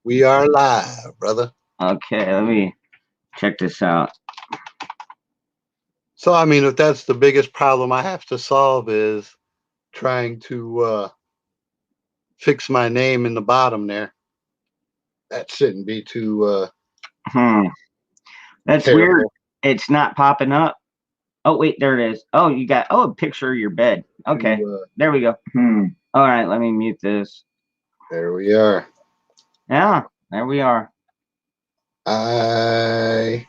We are live, brother. Okay, let me check this out. So, I mean, if that's the biggest problem I have to solve is trying to fix my name in the bottom there, that shouldn't be too Hmm, that's weird. terrible. It's not popping up. Oh wait, there it is. Oh, you got a picture of your bed. Okay, To there we go. All right, let me mute this. there we are. Yeah, there we are. I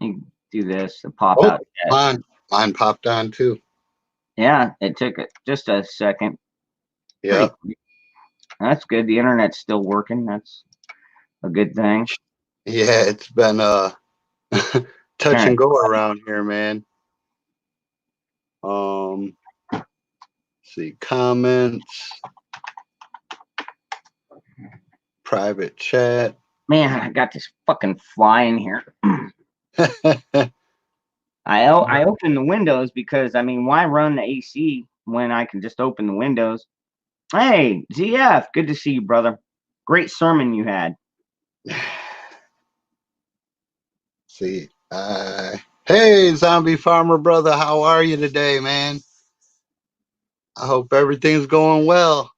You do this, the pop oh out chat. mine popped on too. Yeah, it took just a second. Pretty. Yep. That's good. The internet's still working. That's a good thing. Yeah, it's been All touch right. and go around here, man. Um, see comments, private chat. Man, I got this fucking fly in here. I open the windows because I mean, why run the AC when I can just open the windows? Hey, ZF, good to see you, brother. Great sermon you had. See, hey, zombie farmer brother, how are you today, man? I hope everything's going well.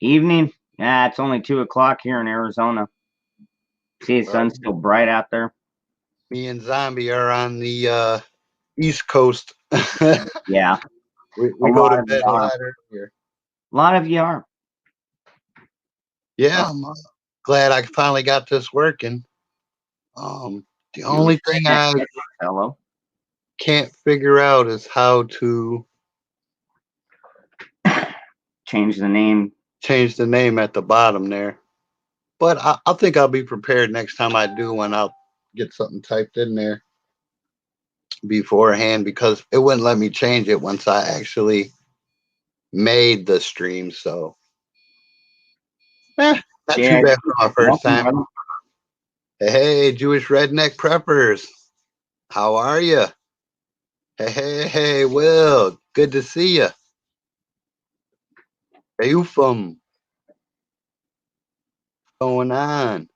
Evening? Yeah, it's only 2 o'clock here in Arizona. See, the Well, sun's still bright out there. me and zombie are on the East Coast. we, Yeah, a we go to lot of you bed a are. lot earlier. A lot of you are. Yeah, Oh, I'm glad I finally got this working. The Jewish only thing redneck I fellow. can't figure out is how to Change the name. change the name at the bottom there. But I think I'll be prepared next time I do when I'll get something typed in there beforehand because it wouldn't let me change it once I actually made the stream. So, not too Yeah, bad for my first welcome, time. brother. Hey, Jewish redneck preppers, how are you? Hey, Will, good to see you. Where you from? What's going on?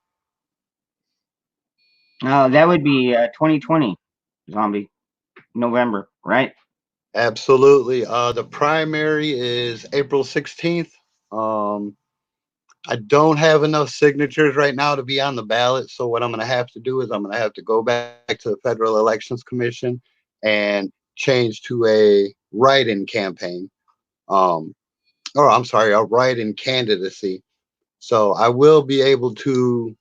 Oh, that would be 2020 zombie November, right? Absolutely. The primary is April 16th. Um, I don't have enough signatures right now to be on the ballot. So what I'm going to have to do is I'm going to have to go back to the Federal Elections Commission and change to a write-in campaign. Um, or I'm sorry, a write-in candidacy. So I will be able to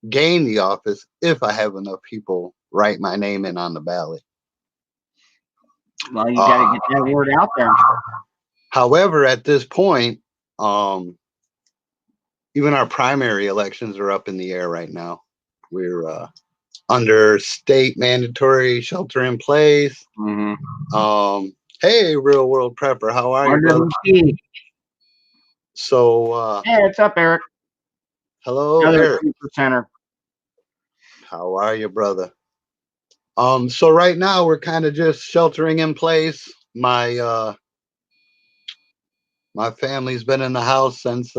gain the office if I have enough people write my name in on the ballot. Well, you got to Uh, get that word out there. however, at this point, um, even our primary elections are up in the air right now. We're under state mandatory shelter in place. Mm-hmm. Hey, real world prepper, how are you, brother? RWP. So, Hey, what's up, Eric? hello, Another Eric. 3%er. How are you, brother? So right now we're kind of just sheltering in place. My family's been in the house since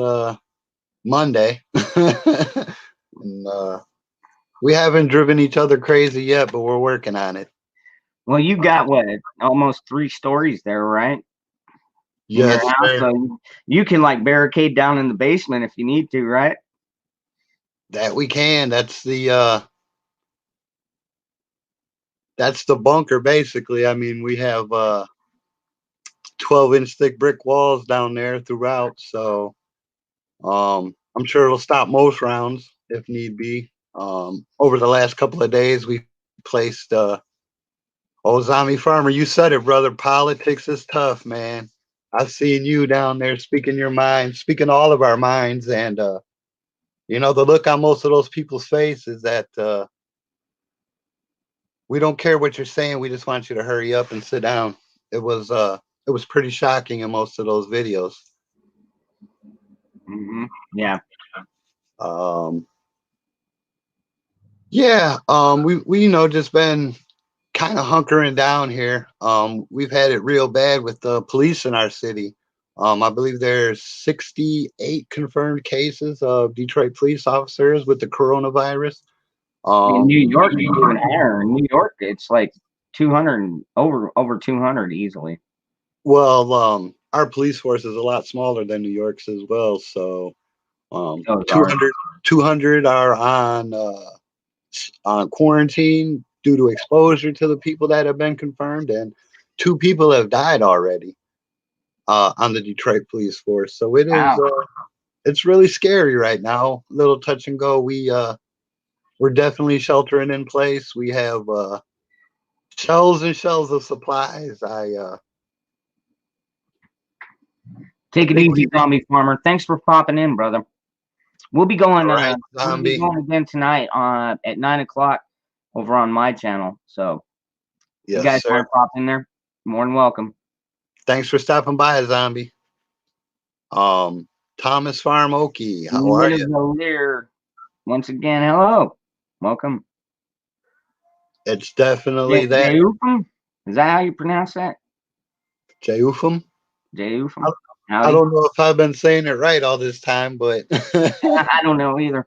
Monday, and we haven't driven each other crazy yet, but we're working on it. Well, you got what? Almost 3 stories there, right? In your Yes, house, sir. so you can like barricade down in the basement if you need to, right? That we can. That's the bunker basically. I mean, we have 12-inch thick brick walls down there throughout, so I'm sure it'll stop most rounds if need be. Over the last couple of days, we placed oh, zombie farmer, you said it, brother. Politics is tough, man. I've seen you down there speaking your mind, speaking all of our minds, and the look on most of those people's face is that we don't care what you're saying. We just want you to hurry up and sit down. It was pretty shocking in most of those videos. Mm-hmm. Yeah. Um, yeah, we just been kind of hunkering down here. We've had it real bad with the police in our city. I believe there's 68 confirmed cases of Detroit police officers with the coronavirus. In Um, New York, it's even higher. In New York, it's like 200, over 200 easily. well, our police force is a lot smaller than New York's as well. So Those are 200 are on quarantine due to exposure to the people that have been confirmed, and two people have died already on the Detroit police force. So wow. it's really scary right now. A little touch and go. We're definitely sheltering in place. We have shelves and shelves of supplies. I Take it think easy, zombie farmer. Thanks for popping in, brother. We'll be going. all right, We'll be zombie. going again tonight at 9 o'clock over on my channel. So if you Yes, guys sir. want to pop in there, more than welcome. Thanks for stopping by, zombie. Um, Thomas Farm Okie, how are you? Minnesota. Once again, hello, welcome. It's definitely that Jayufum? Is that how you pronounce that? Jayufum. Jayufum? I Howdy. don't know if I've been saying it right all this time, but I don't know either.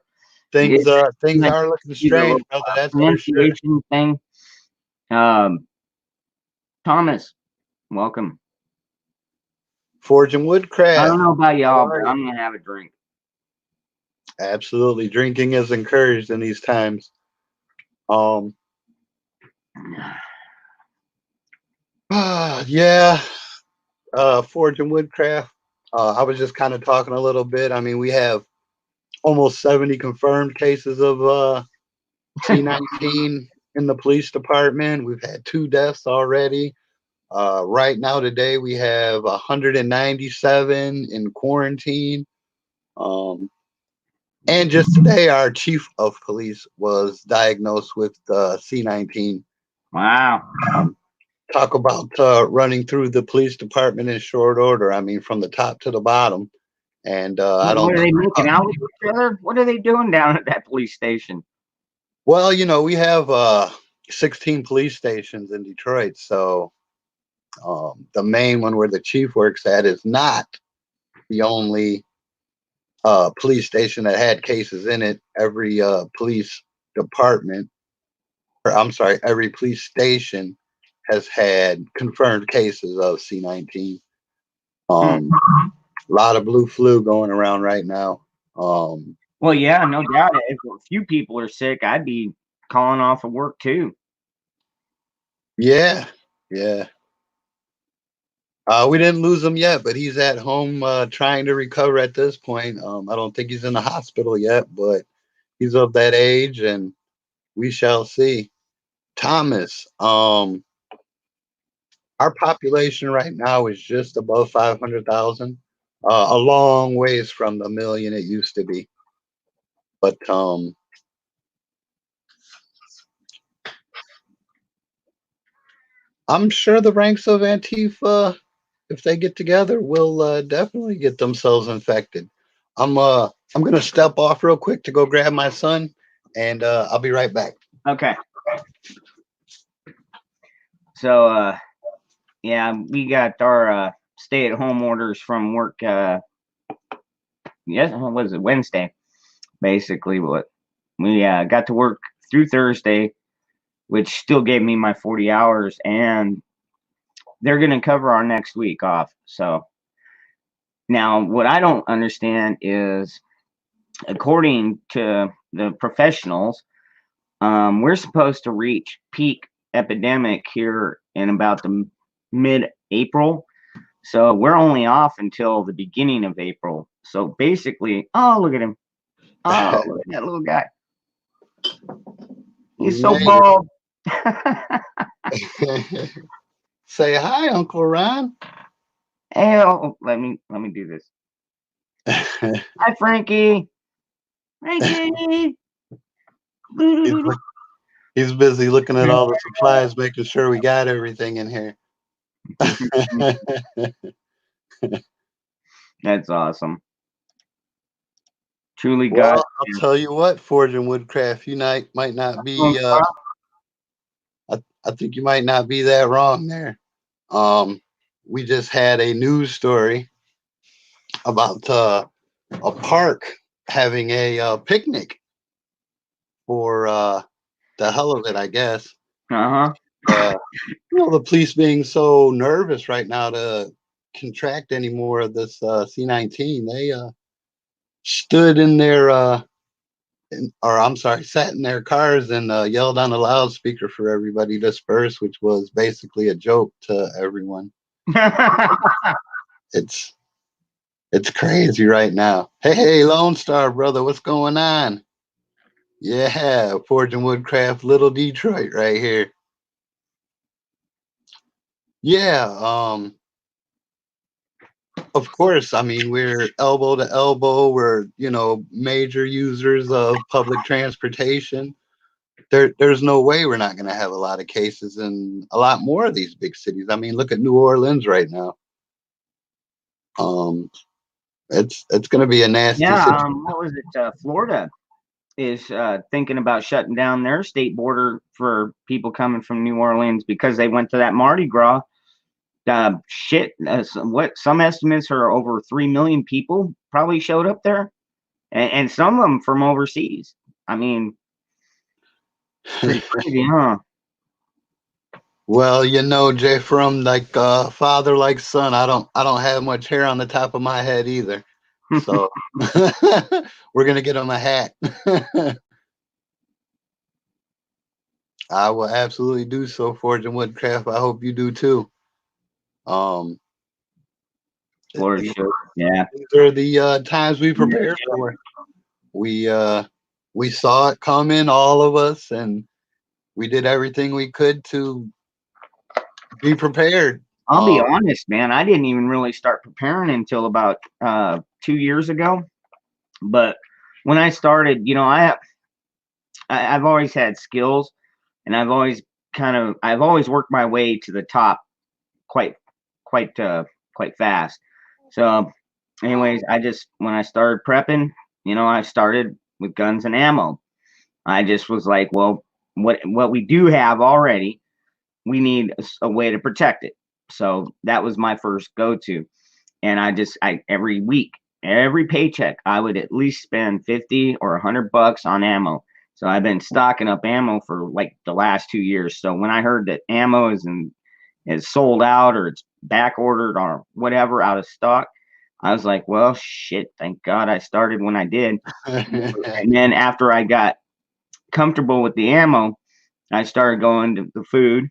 things It's things like are looking either a strange, little brother. That's for sure. pronunciation thing. Um, Thomas, welcome. Forging I don't Woodcraft. know about How y'all, are but you? I'm gonna have a drink. Absolutely, drinking is encouraged in these times. Um, yeah. Forging Woodcraft. I was just kind of talking a little bit. I mean, we have almost 70 confirmed cases of C19 in the police department. We've had 2 deaths already. Right now, today, we have 197 in quarantine. Um, and just today, our chief of police was diagnosed with C19. Wow. Um, Talk about running through the police department in short order. I mean, from the top to the bottom. And I don't What are know. they making out with each other? What are they doing down at that police station? Well, we have 16 police stations in Detroit. So the main one where the chief works at is not the only police station that had cases in it. Every police department, or I'm sorry, every police station has had confirmed cases of C19. Hmm. A lot of blue flu going around right now. Um, Well, yeah, no doubt. If a few people are sick, I'd be calling off of work too. yeah, yeah. We didn't lose him yet, but he's at home trying to recover at this point. I don't think he's in the hospital yet, but he's of that age, and we shall see. Thomas, our population right now is just above 500,000, a long ways from the million it used to be. But I'm sure the ranks of Antifa, if they get together, will definitely get themselves infected. I'm gonna step off real quick to go grab my son, and I'll be right back. Okay. So, yeah, we got our stay-at-home orders from work. Yes, what was it, Wednesday? Basically, what we got to work through Thursday, which still gave me my 40 hours, and they're going to cover our next week off. So now, what I don't understand is, according to the professionals, we're supposed to reach peak epidemic here in about the mid-April. So we're only off until the beginning of April. So basically, oh, look at him. Oh, look at that little guy. You He's so made bald. it. Say hi, Uncle Ron. Hell, let me do this. Hi, Frankie. Frankie. he's, he's busy looking at all the supplies, making sure we got everything in here. That's awesome. Truly Well, God. I'll tell you what, Forging Woodcraft, you might not be I think you might not be that wrong there. Um, we just had a news story about a park having a picnic for the hell of it, I guess. Uh-huh. The police being so nervous right now to contract any more of this C-19, they stood in their or I'm sorry, sat in their cars and yelled on the loudspeaker for everybody to disperse, which was basically a joke to everyone. It's it's crazy right now. Hey, Lone Star brother, what's going on? Yeah, Forge and Woodcraft, Little Detroit right here. Yeah, of course. I mean, we're elbow to elbow. We're, major users of public transportation. There's no way we're not going to have a lot of cases in a lot more of these big cities. I mean, look at New Orleans right now. Um, it's going to be a nasty Yeah, situation. what was it? Florida is thinking about shutting down their state border for people coming from New Orleans because they went to that Mardi Gras. What some estimates are over 3 million people probably showed up there, and some of them from overseas. I mean, pretty crazy, huh? Well, Jay, from like father like son, I don't have much hair on the top of my head either. So we're gonna get him a hat. I will absolutely do so, Forge and Woodcraft. I hope you do too. Um, For these, sure. Yeah. these are the times we prepare for. We uh, we saw it coming, all of us, and we did everything we could to be prepared. I'll be honest, man. I didn't even really start preparing until about 2 years ago. But when I started, I've always had skills, and I've always worked my way to the top quite quite fast. So, anyways, I just when I started prepping, I started with guns and ammo. I just was like, well, what we do have already, we need a way to protect it. So that was my first go to, and I every week, every paycheck, I would at least spend 50 or $100 on ammo. So I've been stocking up ammo for like the last 2 years. So when I heard that ammo is sold out or it's back ordered or whatever out of stock, I was like, well, shit, thank God I started when I did. And then after I got comfortable with the ammo, I started going to the food,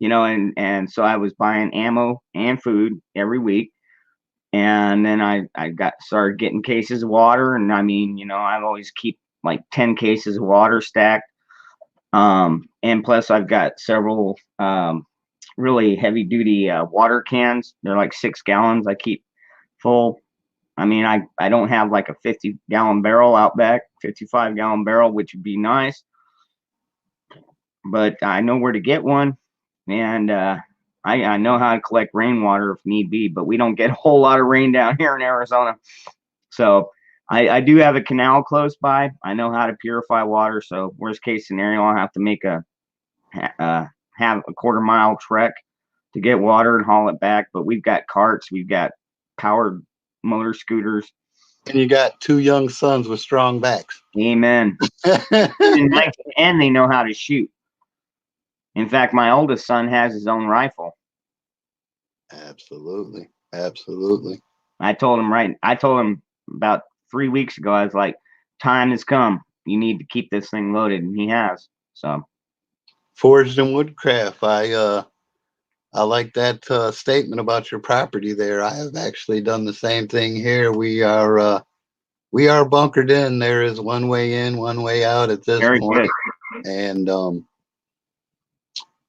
and so I was buying ammo and food every week. And then I got started getting cases of water, and I mean, I've always keep like 10 cases of water stacked. And plus I've got several really heavy duty water cans. They're like 6 gallons. I keep full. I mean, I don't have like a 50-gallon barrel out back, 55-gallon barrel, which would be nice, but I know where to get one. And I know how to collect rainwater if need be, but we don't get a whole lot of rain down here in Arizona. So I do have a canal close by. I know how to purify water. So worst case scenario, I'll have to make have a quarter-mile trek to get water and haul it back. But we've got carts, we've got powered motor scooters. And you got two young sons with strong backs. Amen. And they know how to shoot. In fact, my oldest son has his own rifle. Absolutely. Absolutely. I told him about 3 weeks ago, I was like, time has come. You need to keep this thing loaded, and he has. So Forged and Woodcraft. I like that statement about your property there. I have actually done the same thing here. We are bunkered in. There is one way in, one way out at this very point. good. And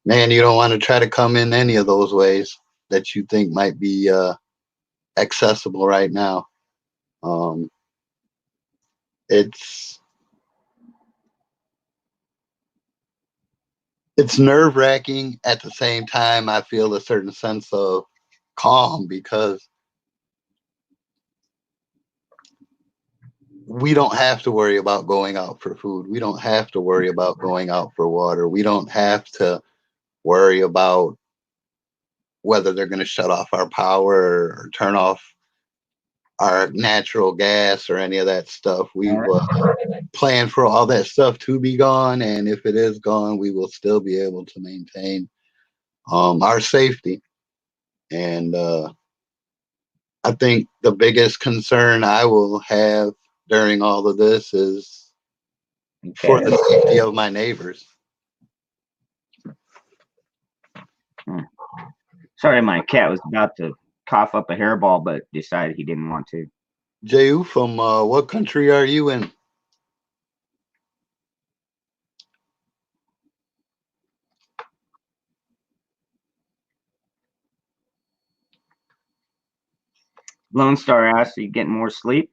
man, you don't want to try to come in any of those ways that you think might be accessible right now. Um, it's it's nerve wracking. At the same time, I feel a certain sense of calm because we don't have to worry about going out for food. We don't have to worry about going out for water. We don't have to worry about whether they're going to shut off our power or turn off our natural gas or any of that stuff. We've planned for all that stuff to be gone, and if it is gone, we will still be able to maintain our safety. And I think the biggest concern I will have during all of this is for Okay. the safety of my neighbors. Hmm. Sorry, my cat was about to cough up a hairball, but decided he didn't want to. Ju, from what country are you in? Lone Star asked, "Are you getting more sleep?"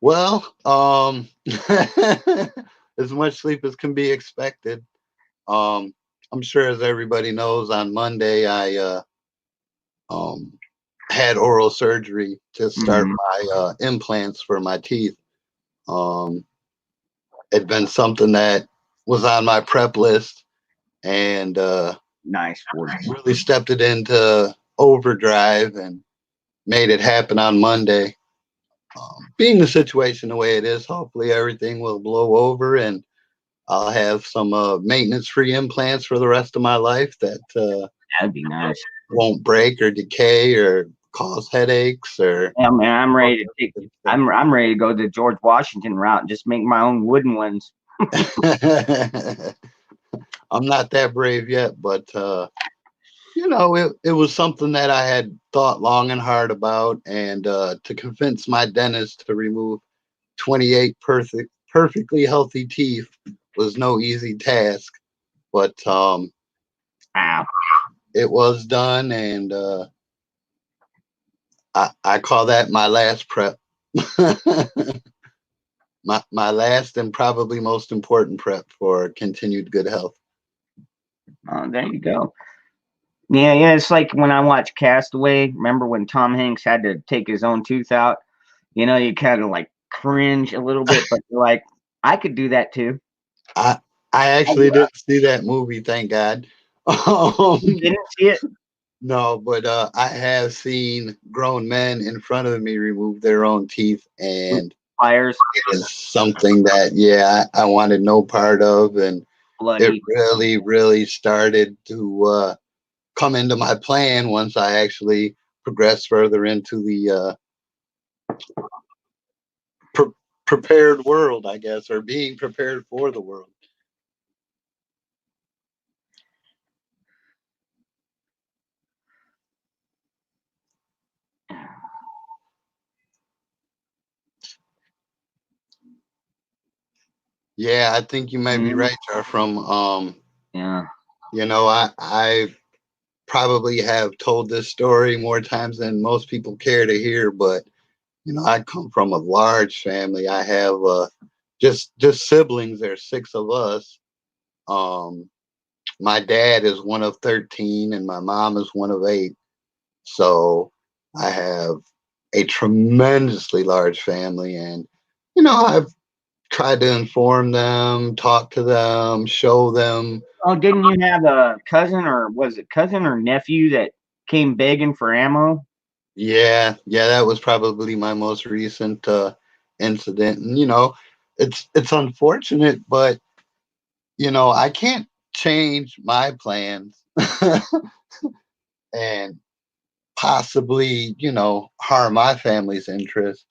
Well, as much sleep as can be expected. Um, I'm sure, as everybody knows, on Monday I um, had oral surgery to start Mm-hmm. my implants for my teeth. Um, it'd been something that was on my prep list, and Nice voice. really stepped it into overdrive and made it happen on Monday. Being the situation the way it is, hopefully everything will blow over and I'll have some maintenance free implants for the rest of my life that That'd be nice. won't break or decay or cause headaches or. Yeah, man, I'm ready to take. I'm ready to go the George Washington route and just make my own wooden ones. I'm not that brave yet, but it was something that I had thought long and hard about, and to convince my dentist to remove 28 perfectly healthy teeth was no easy task. But Ow. it was done, and I call that my last prep. my last and probably most important prep for continued good health. Oh, there you go. Yeah, yeah. It's like when I watch Castaway. Remember when Tom Hanks had to take his own tooth out? You kind of like cringe a little bit, but you're like, I could do that too. I I actually didn't see that movie, thank God. You Um, didn't see it? no, but I have seen grown men in front of me remove their own teeth, With and pliers, it is something that, yeah, I wanted no part of, and it bloody. really, really started to come into my plan once I actually progressed further into the pre- prepared world, I guess, or being prepared for the world. Yeah, I think you might be Mhm. right, Jar. From Yeah. I probably have told this story more times than most people care to hear, but I come from a large family. I have just siblings. There's six of us. Um, my dad is one of 13, and my mom is one of eight. So I have a tremendously large family, and I've tried to inform them, talk to them, show them. Oh, didn't you have a cousin or was it cousin or nephew that came begging for ammo? Yeah, yeah, that was probably my most recent incident, and it's unfortunate, but I can't change my plans and possibly harm my family's interest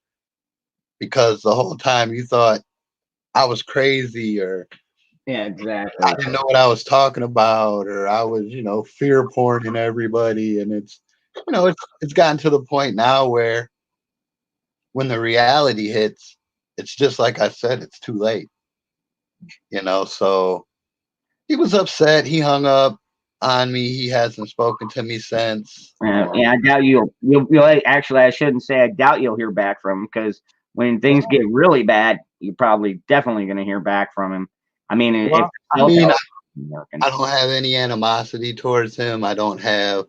because the whole time you thought I was crazy or Yeah, I exactly. didn't know what I was talking about, or I was, fear porning everybody. And it's gotten to the point now where when the reality hits, it's just like I said, it's too late. So he was upset. He hung up on me. He hasn't spoken to me since. Yeah, I doubt you'll actually. I shouldn't say I doubt you'll hear back from him because when things get really bad, you're probably definitely going to hear back from him. I mean, if Well, the I cell mean, tower isn't working, I don't have any animosity towards him. I don't have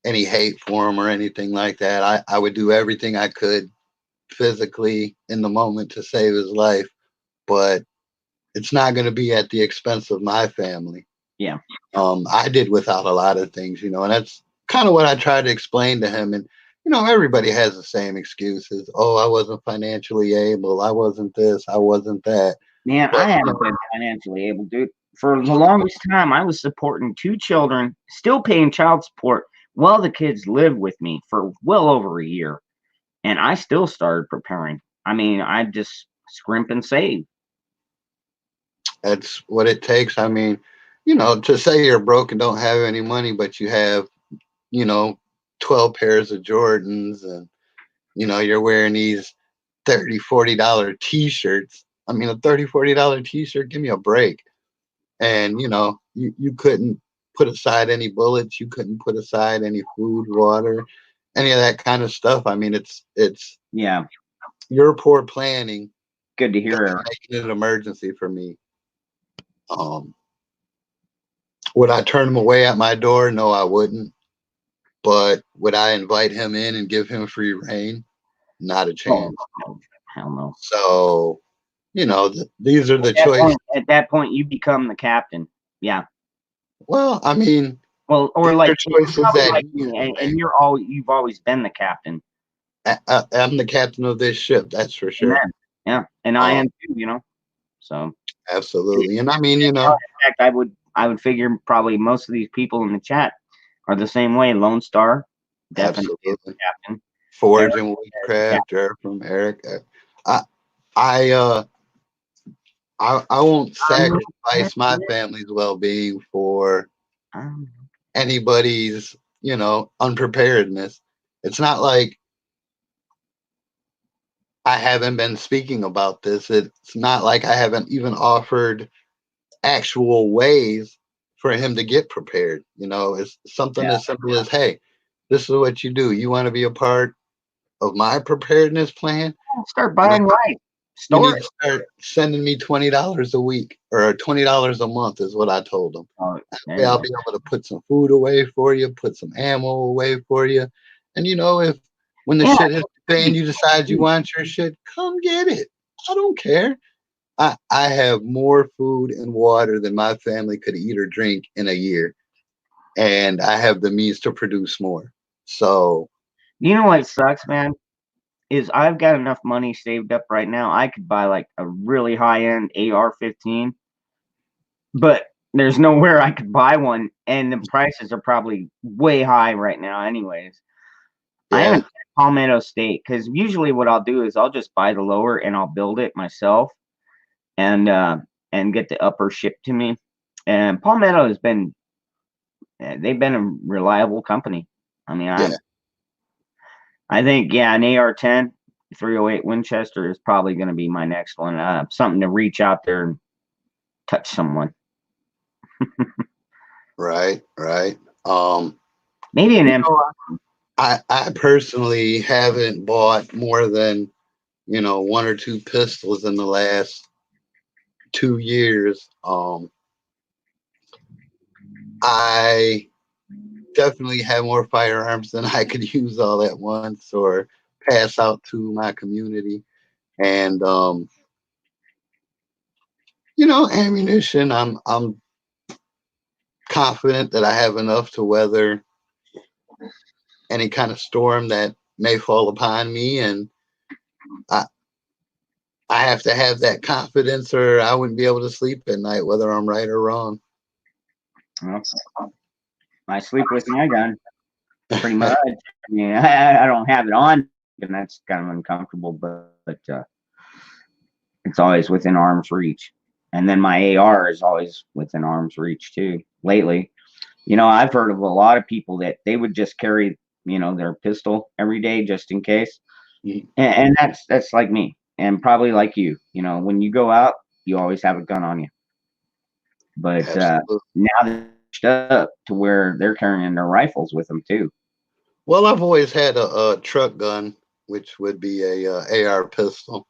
any hate for him or anything like that. I would do everything I could physically in the moment to save his life, but it's not going to be at the expense of my family. Yeah. I did without a lot of things, and that's kind of what I try to explain to him. And everybody has the same excuses. Oh, I wasn't financially able. I wasn't this. I wasn't that. Man, But I haven't been financially able, dude. For the longest time, I was supporting two children, still paying child support while the kids lived with me for well over a year. And I still started preparing. I mean, I just scrimp and save. that's what it takes. I mean, to say you're broke and don't have any money, but you have, you know, 12 pairs of Jordans, and you're wearing these $30, $40 t-shirts. I mean, a $30, $40 t-shirt, give me a break. And you couldn't put aside any bullets, you couldn't put aside any food, water, any of that kind of stuff. I mean, it's Yeah, your poor planning good to that hear. was making it an emergency for me. Um, would I turn him away at my door? No, I wouldn't. But would I invite him in and give him free reign? Not a Oh, chance. no, hell no. So, these are the choices. At that point, you become the captain. Yeah. Well, I mean, Well, or these are like choices probably that like he has me, to and make. you've always been the captain. I'm the captain of this ship, that's for sure. Amen. Yeah, and I Um, am too. So absolutely. And I mean, in fact, I would figure probably most of these people in the chat are the same way. Lone Star definitely is the absolutely. captain. Eric Forge and is the captain. Witchcraft, Eric from Eric. I, I, uh, I won't sacrifice my family's well-being for Um, anybody's, unpreparedness. It's not like I haven't been speaking about this. It's not like I haven't even offered actual ways for him to get prepared. It's something yeah. as simple as, hey, this is what you do. You want to be a part of my preparedness plan? Start You know, buying right. you Store need it. to start sending me $20 a week or $20 a month is what I told them. Oh, there Way you I'll go. be able to put some food away for you, put some ammo away for you. And if when the Yeah. shit hits the fan, you decide you want your shit, come get it. I don't care. I have more food and water than my family could eat or drink in a year, and I have the means to produce more. So, You know what sucks, man? Is I've got enough money saved up right now. I could buy like a really high end AR-15, but there's nowhere I could buy one, and the prices are probably way high right now, anyways. I yeah, haven't checked Palmetto State because usually what I'll do is I'll just buy the lower and I'll build it myself and get the upper shipped to me. And Palmetto has been they've been a reliable company. I mean, yeah, I think yeah, an AR-10 308 Winchester is probably going to be my next one. Something to reach out there and touch someone. right, right. Um, Maybe an you M. know, I personally haven't bought more than one or two pistols in the last 2 years. I definitely have more firearms than I could use all at once or pass out to my community. And ammunition. I'm confident that I have enough to weather any kind of storm that may fall upon me, and I I have to have that confidence, or I wouldn't be able to sleep at night, whether I'm right or wrong. Well, I sleep with my gun pretty much. I mean, I don't have it on, and that's kind of uncomfortable, but it's always within arm's reach. And then my AR is always within arm's reach too. Lately, I've heard of a lot of people that they would just carry, their pistol every day just in case. And that's like me, and probably like you. When you go out, you always have a gun on you. But Absolutely. now they're up to where they're carrying their rifles with them too. Well, I've always had a truck gun, which would be a AR pistol.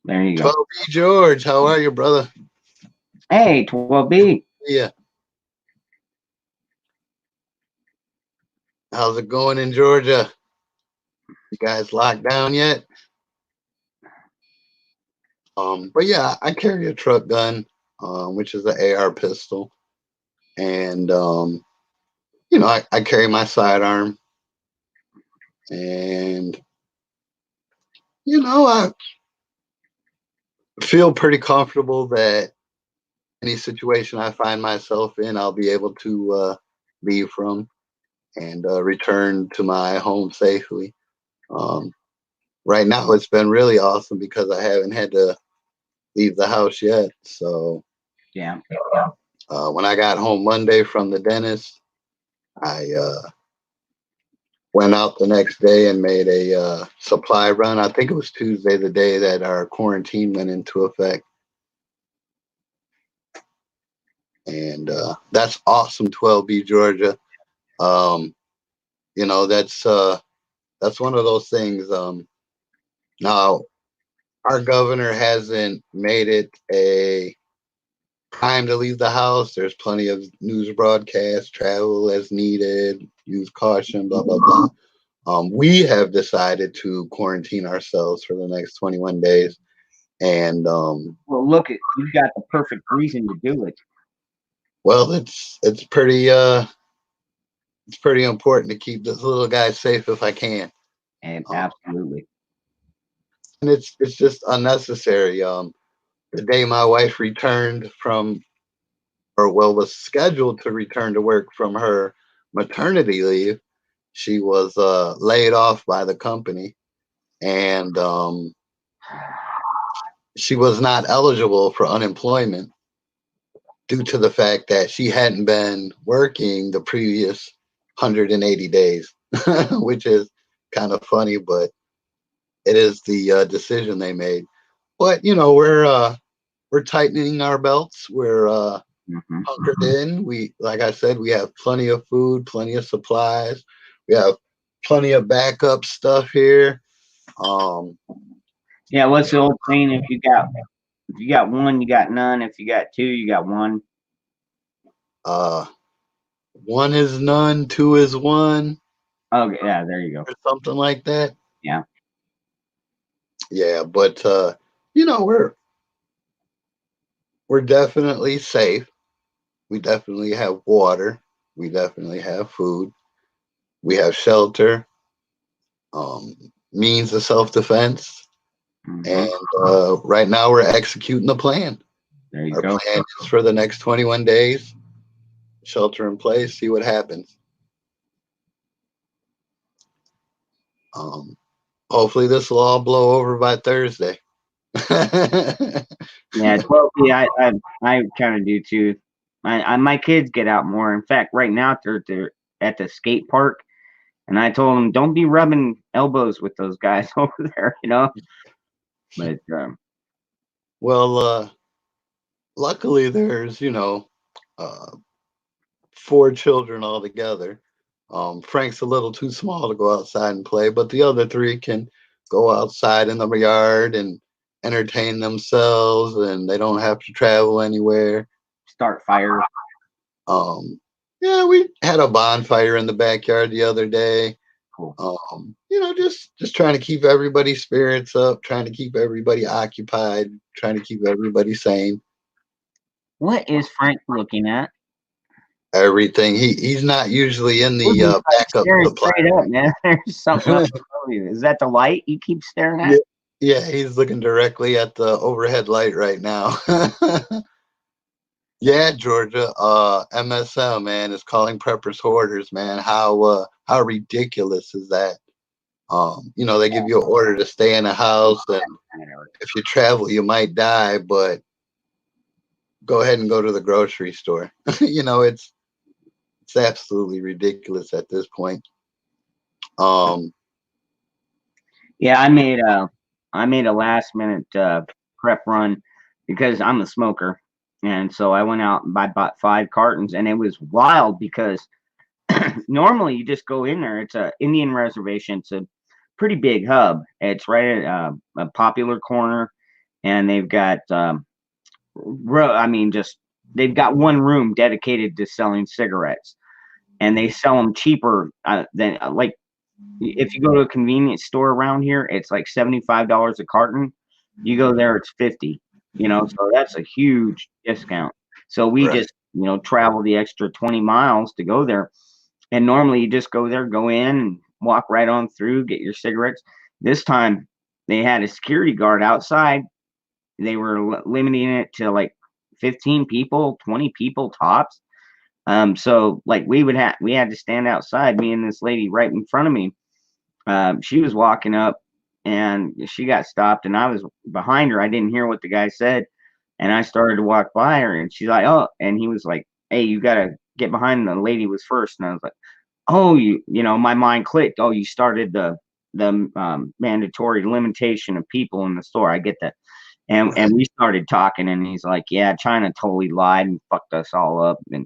There you go. 12B George, how are you, brother? Hey, 12B. Yeah, how's it going in Georgia? You guys locked down yet? But yeah, I carry a truck gun, which is the AR pistol, and I carry my sidearm, and I feel pretty comfortable that any situation I find myself in, I'll be able to leave from and return to my home safely. Um, right now, it's been really awesome because I haven't had to leave the house yet. So Yeah. when I got home Monday from the dentist, I went out the next day and made a supply run. I think it was Tuesday, the day that our quarantine went into effect. And that's awesome, 12B Georgia. Um, that's one of those things. Now, our governor hasn't made it a time to leave the house. There's plenty of news broadcasts, travel as needed, use caution, blah, blah, blah. We have decided to quarantine ourselves for the next 21 days. And Well, look, you've got the perfect reason to do it. well, it's pretty important to keep this little guy safe if I can. And Um, absolutely. and it's just unnecessary. The day my wife returned from, or well, was scheduled to return to work from her maternity leave, she was laid off by the company, and she was not eligible for unemployment due to the fact that she hadn't been working the previous 180 days, which is kind of funny, but it is the decision they made. But we're tightening our belts. We're Hmm. hunkered in. We, like I said, we have plenty of food, plenty of supplies. We have plenty of backup stuff here. Um, Yeah, what's the old saying? If you got one, you got none. If you got two, you got one. uh, one is none, two is one, Okay, yeah, there you go. or something like that. Yeah. Yeah, but you know, we're definitely safe. We definitely have water. We definitely have food. We have shelter, means of self defense, and Hmm. right now we're executing the plan. There you Our go. plan is for the next 21 days, shelter in place, see what happens. Um, hopefully, this will all blow over by Thursday. Yeah, 12. Yeah, I kind of do too. My kids get out more. In fact, right now they're at the skate park, and I told them don't be rubbing elbows with those guys over there, you know. But well, luckily, there's uh, four children altogether. Frank's a little too small to go outside and play, but the other three can go outside in the yard and entertain themselves, and they don't have to travel anywhere. start fires. Um, yeah, we had a bonfire in the backyard the other day. Cool. Just trying to keep everybody's spirits up, trying to keep everybody occupied, trying to keep everybody sane. What is Frank looking at? Everything. He's not usually in Well, the he's like backup staring supply. straight up, man. There's something up above you. Is that the light you keep staring Yeah, at? yeah, he's looking directly at the overhead light right now. Yeah, Georgia. MSL man is calling preppers hoarders, man. How ridiculous is that? They give you an order to stay in a house, and if you travel, you might die, but go ahead and go to the grocery store. It's absolutely ridiculous at this point. Um, Yeah, I made a last minute prep run because I'm a smoker, and so I went out and I bought 5 cartons, and it was wild because normally you just go in there. It's a Indian reservation. It's a pretty big hub. It's right at a popular corner, and they've got I mean, just they've got one room dedicated to selling cigarettes, and they sell them cheaper than like if you go to a convenience store around here, it's like $75 a carton. You go there, it's 50. So that's a huge discount. So we Right. just travel the extra 20 miles to go there. And normally you just go there, go in, and walk right on through, get your cigarettes. This time they had a security guard outside. They were limiting it to like 15 people, 20 people tops. So like we had to stand outside, me and this lady right in front of me. She was walking up and she got stopped, and I was behind her. I didn't hear what the guy said, and I started to walk by her, and she's like, "Oh," and he was like, "Hey, you gotta get behind." The lady was first, and I was like, "Oh, my mind clicked. Oh, you started the mandatory limitation of people in the store. I get that." And Right. we started talking, and he's like, "Yeah, China totally lied and fucked us all up." And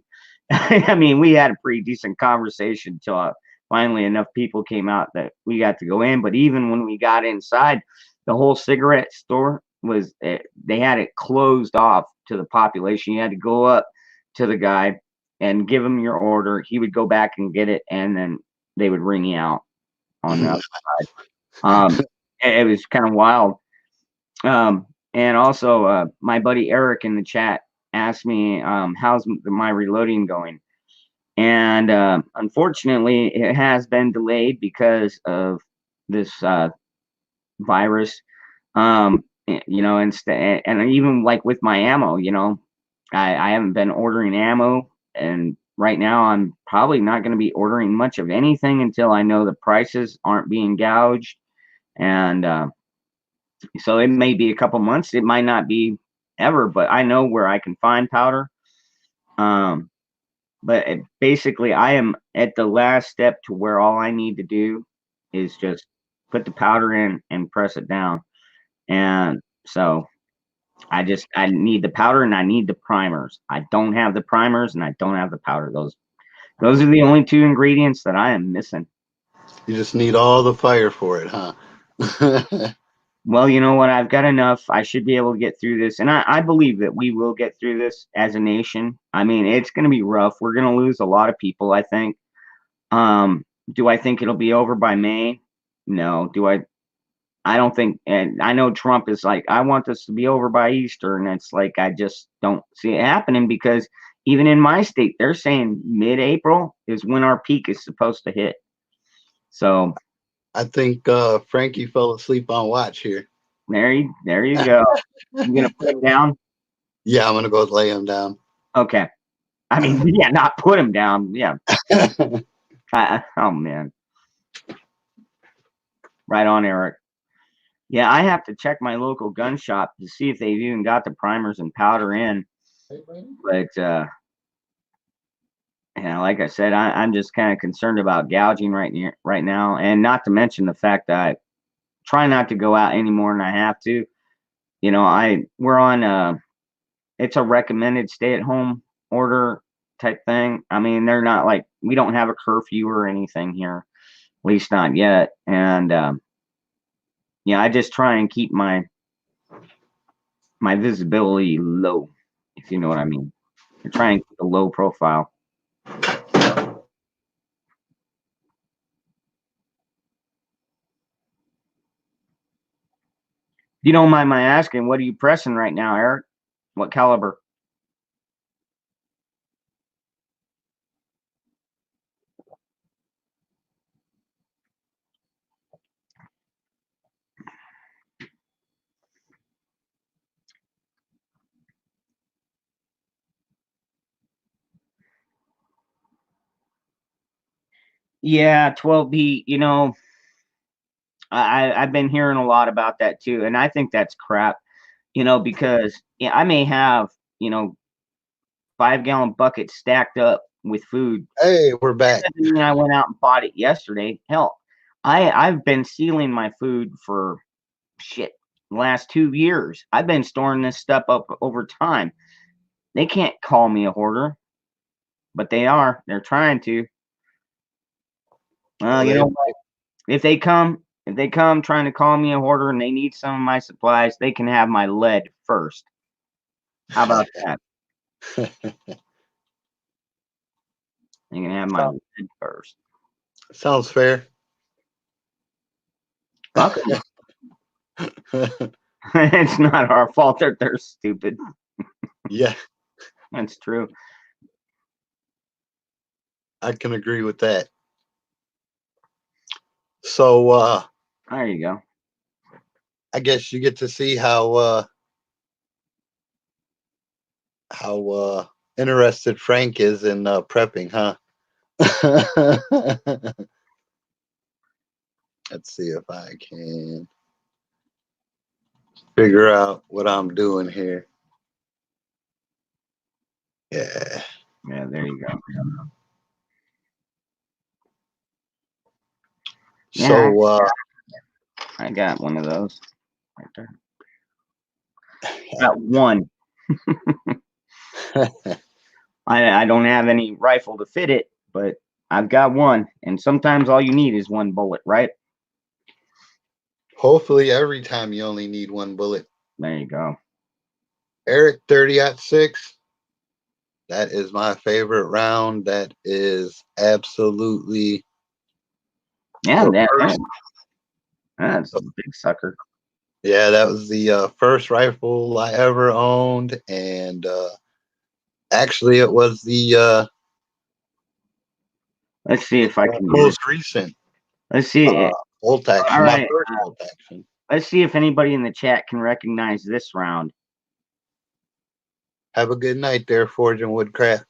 I mean, we had a pretty decent conversation till finally enough people came out that we got to go in. But even when we got inside, the whole cigarette store they had it closed off to the population. You had to go up to the guy and give him your order. He would go back and get it, and then they would ring you out on the other side. It was kind of wild. And also, my buddy Eric in the chat asked me, how's my reloading going? And unfortunately, it has been delayed because of this virus. And even like with my ammo, I haven't been ordering ammo, and right now I'm probably not going to be ordering much of anything until I know the prices aren't being gouged. And so it may be a couple months. It might not be ever, but I know where I can find powder. Um, but basically, I am at the last step to where all I need to do is just put the powder in and press it down. And so I need the powder and I need the primers. I don't have the primers and I don't have the powder. Those are the only two ingredients that I am missing. You just need all the fire for it, huh? Well, you know what? I've got enough. I should be able to get through this. And I believe that we will get through this as a nation. I mean, it's going to be rough. We're going to lose a lot of people, I think. Do I think it'll be over by May? No. I don't think, and I know Trump is like, I want this to be over by Easter. And it's like, I just don't see it happening because even in my state, they're saying mid April is when our peak is supposed to hit. So I think Frankie fell asleep on watch here. there you go. You gonna put him down? Yeah, I'm gonna go lay him down. Okay. I mean, yeah, not put him down. Yeah. Oh man, right on, Eric. Yeah, I have to check my local gun shop to see if they've even got the primers and powder in. But like I said, I'm just kind of concerned about gouging right now, and not to mention the fact that I try not to go out any more than I have to. We're on it's a recommended stay at home order type thing. I mean, they're not like we don't have a curfew or anything here, at least not yet. And I just try and keep my visibility low, if you know what I mean. I try and keep a low profile. You don't mind my asking, what are you pressing right now, Eric? What caliber? Yeah, 12B. I've been hearing a lot about that too, and I think that's crap. Because I may have 5-gallon buckets stacked up with food. Hey, we're That back. doesn't mean I went out and bought it yesterday. Hell, I've been sealing my food for shit the last 2 years. I've been storing this stuff up over time. They can't call me a hoarder, but they are. They're trying to. Well, Well, you they know what? If they come trying to call me a hoarder and they need some of my supplies, they can have my lead first. How about that? They can have my sounds, lead first. sounds fair. Fuck 'em. It's not our fault that they're stupid. Yeah, That's true. I can agree with that. So There you go. I guess you get to see how interested Frank is in prepping, huh? Let's see if I can figure out what I'm doing here. Yeah. Yeah, there you go. Yeah, So I got one of those right there. Got one. I don't have any rifle to fit it, but I've got one. And sometimes all you need is one bullet, right? hopefully every time you only need one bullet. There you go. Eric 30-6. That is my favorite round. That is absolutely Yeah, the that first. that's a big sucker. Yeah, that was the first rifle I ever owned, and actually, it was the Let's see if I can get it. most recent Let's see uh, it. bolt All action. My right. first bolt action. Let's see if anybody in the chat can recognize this round. Have a good night there, Forge and Woodcraft.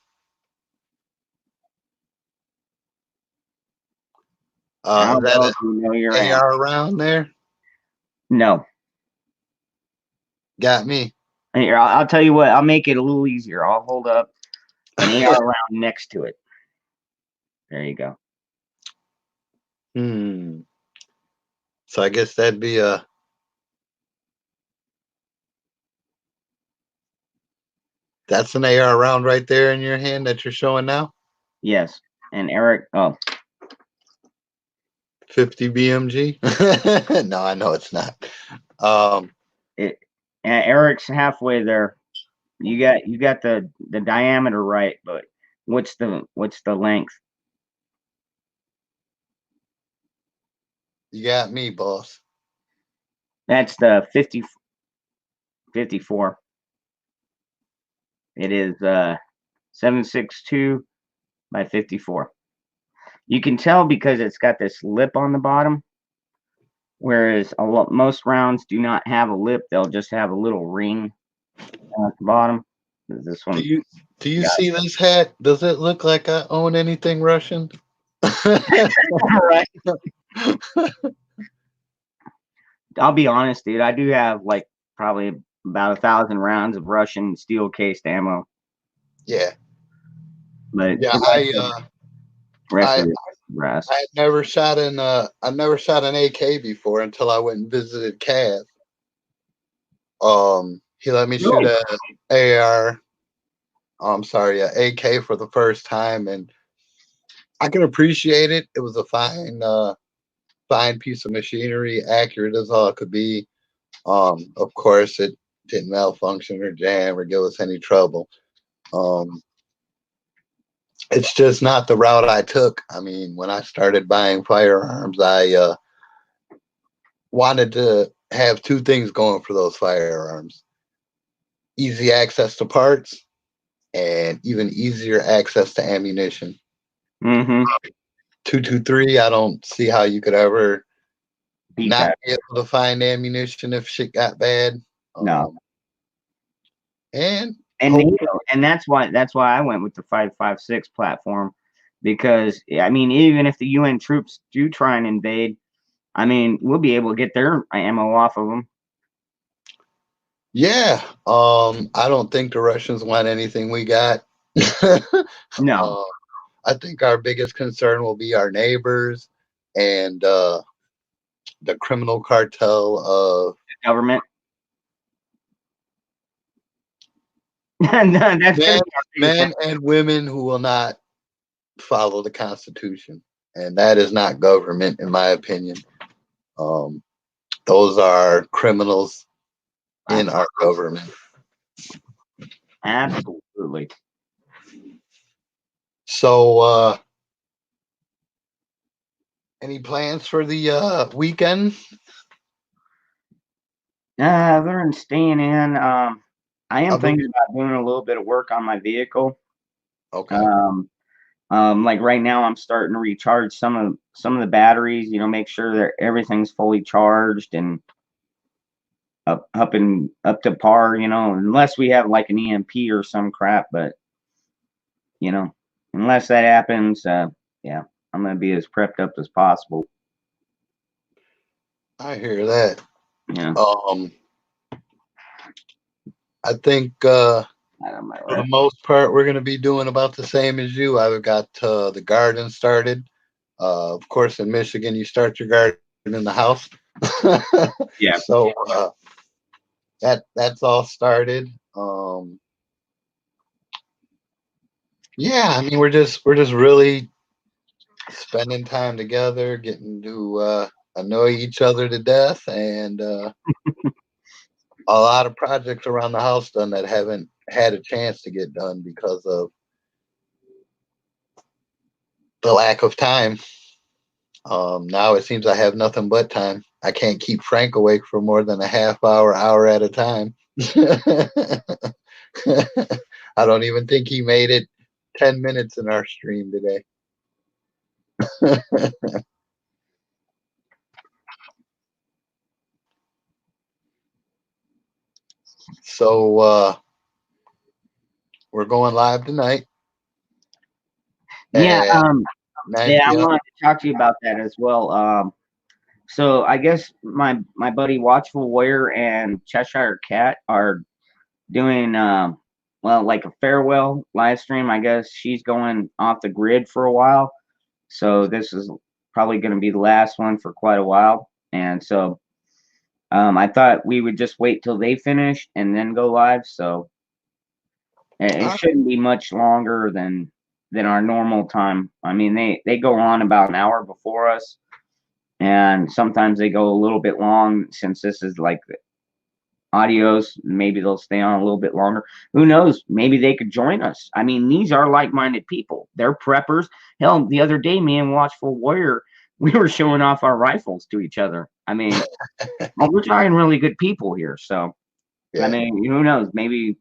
How Is that well do you know your an ammo? AR round there? No. Got me. Here, I'll tell you what. I'll make it a little easier. I'll hold up an AR round next to it. There you go. Hmm. So I guess that'd be a. That's an AR round right there in your hand that you're showing now. Yes. And Eric. Oh, 50 BMG. No, I know it's not. Um, it. Eric's halfway there. You got the diameter right, but what's the length? you got me, boss. That's the 54. It is 7.62 by 54. You can tell because it's got this lip on the bottom, whereas most rounds do not have a lip. They'll just have a little ring at the bottom. This Do one you do you got see this hat? Does it look like I own anything Russian? right. I'll be honest, dude. I do have like probably about 1,000 rounds of Russian steel cased ammo, Yeah, but yeah. the rest I of it is brass. I had never shot an AK before until I went and visited Cav. He let me shoot Really? a AR. I'm sorry, a AK for the first time, and I can appreciate it. It was a fine piece of machinery, accurate as all it could be. Of course, it didn't malfunction or jam or give us any trouble. Um, it's just not the route I took. I mean, when I started buying firearms, I wanted to have two things going for those firearms: easy access to parts and even easier access to ammunition. Mm-hmm. 223, I don't see how you could ever Beat not that. be able to find ammunition if shit got bad. No. And And hopefully, and that's why I went with the 5.56 platform, because I mean, even if the UN troops do try and invade, I mean, we'll be able to get their ammo off of them. yeah. I don't think the Russians want anything we got. No, uh, I think our biggest concern will be our neighbors and the criminal cartel of government. No, that's gonna men, be our biggest. men and women who will not follow the Constitution, and that is not government, in my opinion. Um, those are criminals in our government. Absolutely. So, any plans for the weekend? Other than staying in, I am I'll be thinking about doing a little bit of work on my vehicle. okay. Um, like right now, I'm starting to recharge some of the batteries. Make sure that everything's fully charged and up to par. Unless we have like an EMP or some crap, but you know, unless that happens, yeah, I'm gonna be as prepped up as possible. I hear that. Yeah, Um, I think am I for the right? most part we're gonna be doing about the same as you. I've got the garden started. Of course, in Michigan, you start your garden in the house, Yeah. so that's all started. Yeah, I mean we're just really spending time together, getting to annoy each other to death, and a lot of projects around the house done that haven't had a chance to get done because of the lack of time. Now it seems I have nothing but time. I can't keep Frank awake for more than a half hour, hour at a time. I don't even think he made it 10 minutes in our stream today. So we're going live tonight Yeah. at 9 Yeah. I p.m. wanted to talk to you about that as well. So I guess my buddy Watchful Warrior and Cheshire Cat are doing well, like a farewell live stream. I guess she's going off the grid for a while, so this is probably going to be the last one for quite a while. And so I thought we would just wait till they finish and then go live. So it All shouldn't be much longer than our normal time. I mean, they go on about an hour before us, and sometimes they go a little bit long since this is like audios. Maybe they'll stay on a little bit longer. Who knows? Maybe they could join us. I mean, these are like-minded people. They're preppers. Hell, the other day, me and Watchful Warrior, we were showing off our rifles to each other. I mean, well, we're talking really good people here. So, I yeah. mean, who knows? Maybe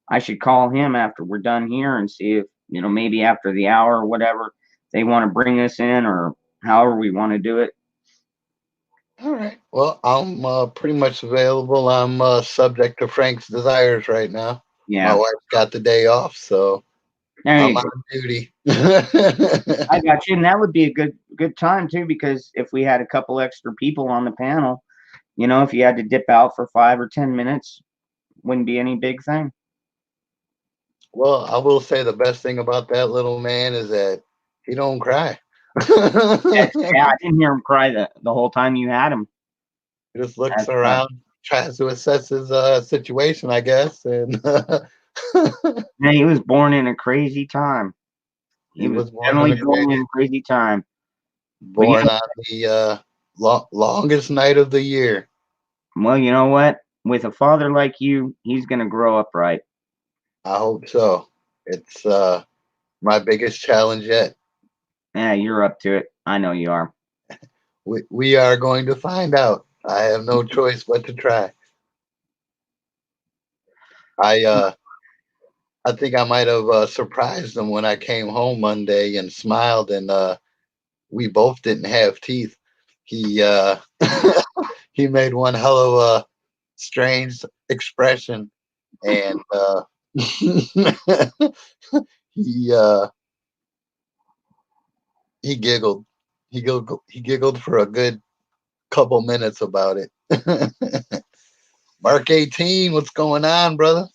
I should call him after we're done here and see if, maybe after the hour or whatever, they want to bring us in or however we want to do it. All right. Well, I'm pretty much available. I'm subject to Frank's desires right now. My Yeah. wife's got the day off, so There I'm you on go. duty. I got you, and that would be a good time too, because if we had a couple extra people on the panel, if you had to dip out for 5 or 10 minutes, wouldn't be any big thing. Well, I will say the best thing about that little man is that he don't cry. Yeah, I didn't hear him cry the whole time you had him. He just looks That's around, tries to assess his situation, I guess, and man, he was born in a crazy time. He he was was born in definitely a great, born in a crazy time. But born on the longest night of the year. well, you know what? With a father like you, he's gonna grow up right. I hope so. It's my biggest challenge yet. Yeah, you're up to it. I know you are. We are going to find out. I have no choice but to try. I uh I think I might have surprised him when I came home Monday and smiled, and we both didn't have teeth. He he made one hell of a strange expression, and he uh, he giggled. He giggled for a good couple minutes about it. Mark 18, what's going on, brother?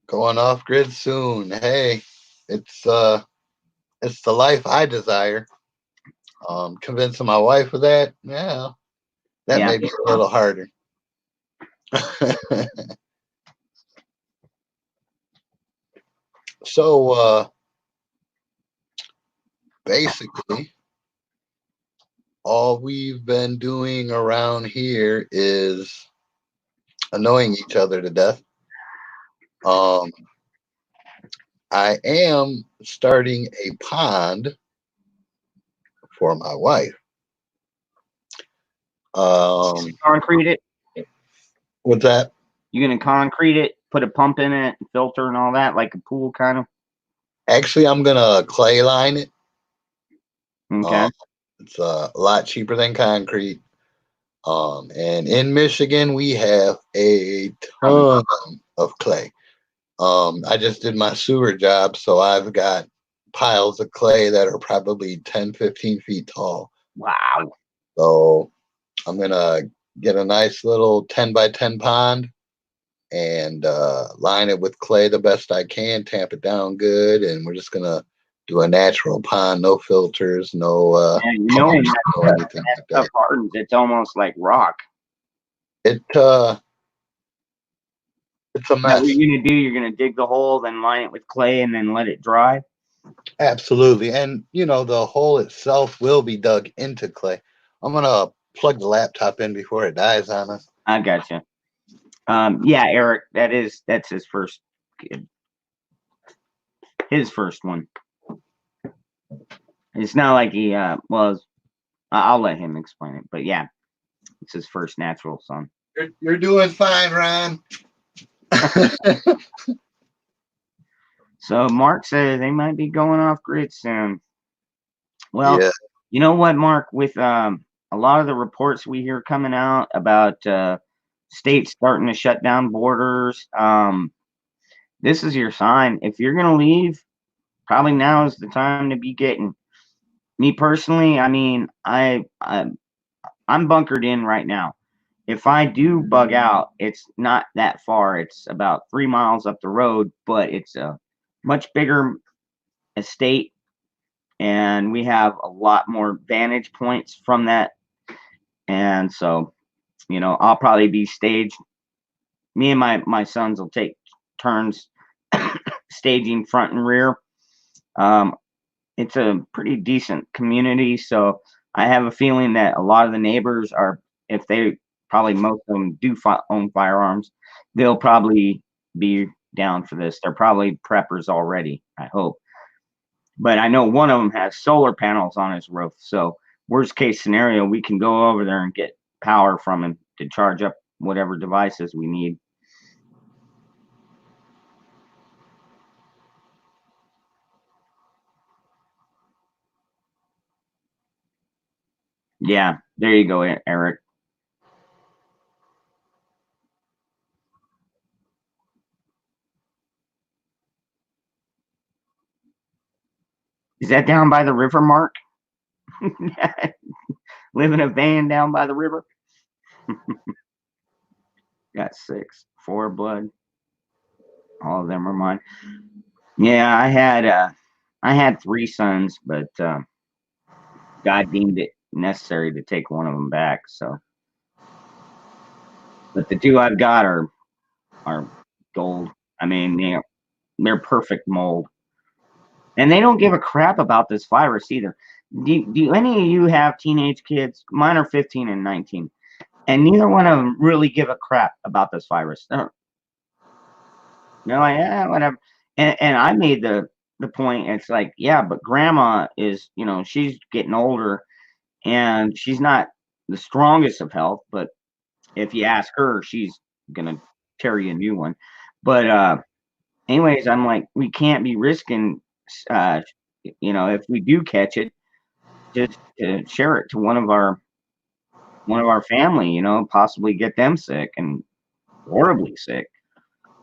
Going off grid soon. Hey, it's uh it's the life I desire. Convincing my wife of that, yeah, that Yeah. may be a little harder. So basically, all we've been doing around here is annoying each other to death. Um, I am starting a pond for my wife. Um, Concrete it. what's that? You gonna concrete it, put a pump in it, filter and all that, like a pool kind of. Actually, I'm gonna clay line it. Okay. Um, it's a lot cheaper than concrete. And in Michigan, we have a Probably. ton of clay. I just did my sewer job, so I've got piles of clay that are probably 10, 15 feet tall. Wow. So I'm gonna get a nice little 10 by 10 pond and line it with clay the best I can, tamp it down good, and we're just gonna do a natural pond, no filters, no And pumps, when no anything that like stuff that. hardens, it's almost like rock. It it's a Now, what mess. you're gonna do? You're gonna dig the hole, then line it with clay, and then let it dry. Absolutely. And the hole itself will be dug into clay. I'm gonna plug the laptop in before it dies on us. I gotcha. Yeah, Eric, that's his first kid, his first one. It's not like he was. I'll let him explain it, but yeah, it's his first natural son. You're doing fine, Ron. So Mark says they might be going off grid soon. Well, Yeah. you know what, Mark? With a lot of the reports we hear coming out about states starting to shut down borders, this is your sign. If you're gonna leave, probably now is the time to be getting. Me personally, I mean, I'm bunkered in right now. If I do bug out, it's not that far. It's about 3 miles up the road, but it's a much bigger estate, and we have a lot more vantage points from that. And so, I'll probably be staged. Me and my sons will take turns staging front and rear. Um, it's a pretty decent community, so I have a feeling that a lot of the neighbors are, if they probably most of them do own firearms, they'll probably be down for this. They're probably preppers already, I hope. But I know one of them has solar panels on his roof, so worst case scenario, we can go over there and get power from him to charge up whatever devices we need. Yeah, there you go, Eric. Is that down by the river, Mark? Live in a van down by the river? Got six, four blood. All of them are mine. Yeah, I had three sons, but God deemed it necessary to take one of them back. So, but the two I've got are gold. I mean, they're perfect mold, and they don't give a crap about this virus either. Do any of you have teenage kids? Mine are 15 and 19, and neither one of them really give a crap about this virus. They're like, yeah, whatever. And I made the point. It's like, yeah, but grandma is, she's getting older and she's not the strongest of health. But if you ask her, she's gonna tear you a new one. But anyways, I'm like, we can't be risking, uh, if we do catch it, just to share it to one of our family, possibly get them sick and horribly sick.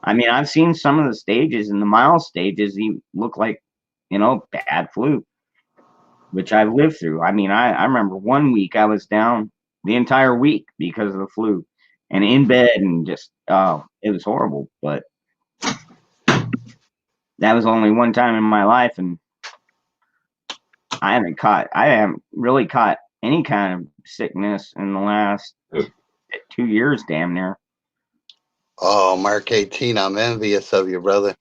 I mean, I've seen some of the stages, and the mild stages look like, bad flu, which I've lived through. I mean, I remember one week I was down the entire week because of the flu and in bed and just, oh, it was horrible. But that was only one time in my life, and I haven't really caught any kind of sickness in the last 2 years, damn near. Oh, Mark 18, I'm envious of you, brother.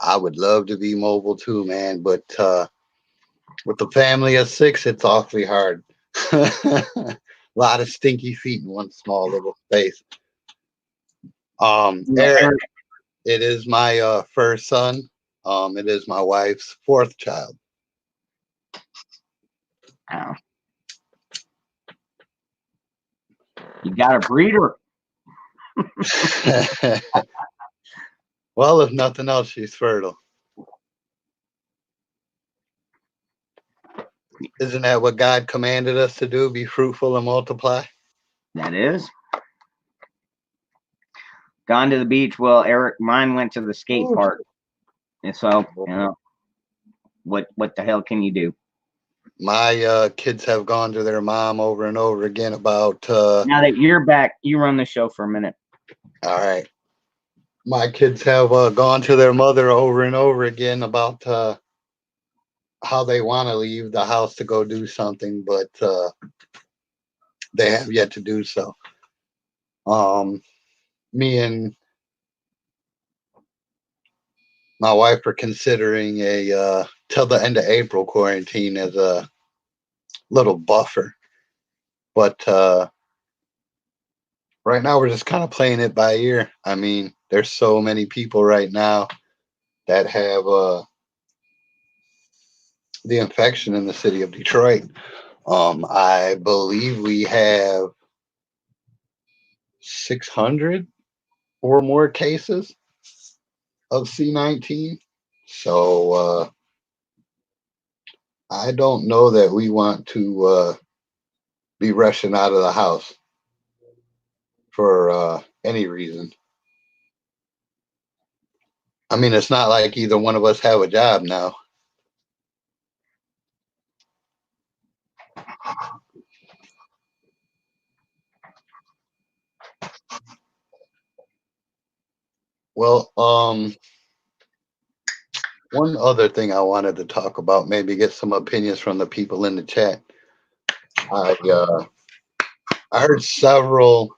I would love to be mobile too, man, but with the family of six, it's awfully hard. A lot of stinky feet in one small little space. Eric, Eric, it is my first son. It is my wife's fourth child. Uh, you got a breeder. Well, if nothing else, she's fertile. Isn't that what God commanded us to do? Be fruitful and multiply? That is. Gone to the beach. Well, Eric, mine went to the skate Ooh. park. And so, what the hell can you do? My kids have gone to their mom over and over again about. Now that you're back, you run the show for a minute. All right. My kids have gone to their mother over and over again about how they want to leave the house to go do something, but they have yet to do so. Me and my wife are considering a till the end of April quarantine as a little buffer, but right now we're just kind of playing it by ear. I mean, there's so many people right now that have the infection in the city of Detroit. I believe we have 600 or more cases of C19. So I don't know that we want to be rushing out of the house for any reason. I mean, it's not like either one of us have a job now. Well, one other thing I wanted to talk about, maybe get some opinions from the people in the chat. I I heard several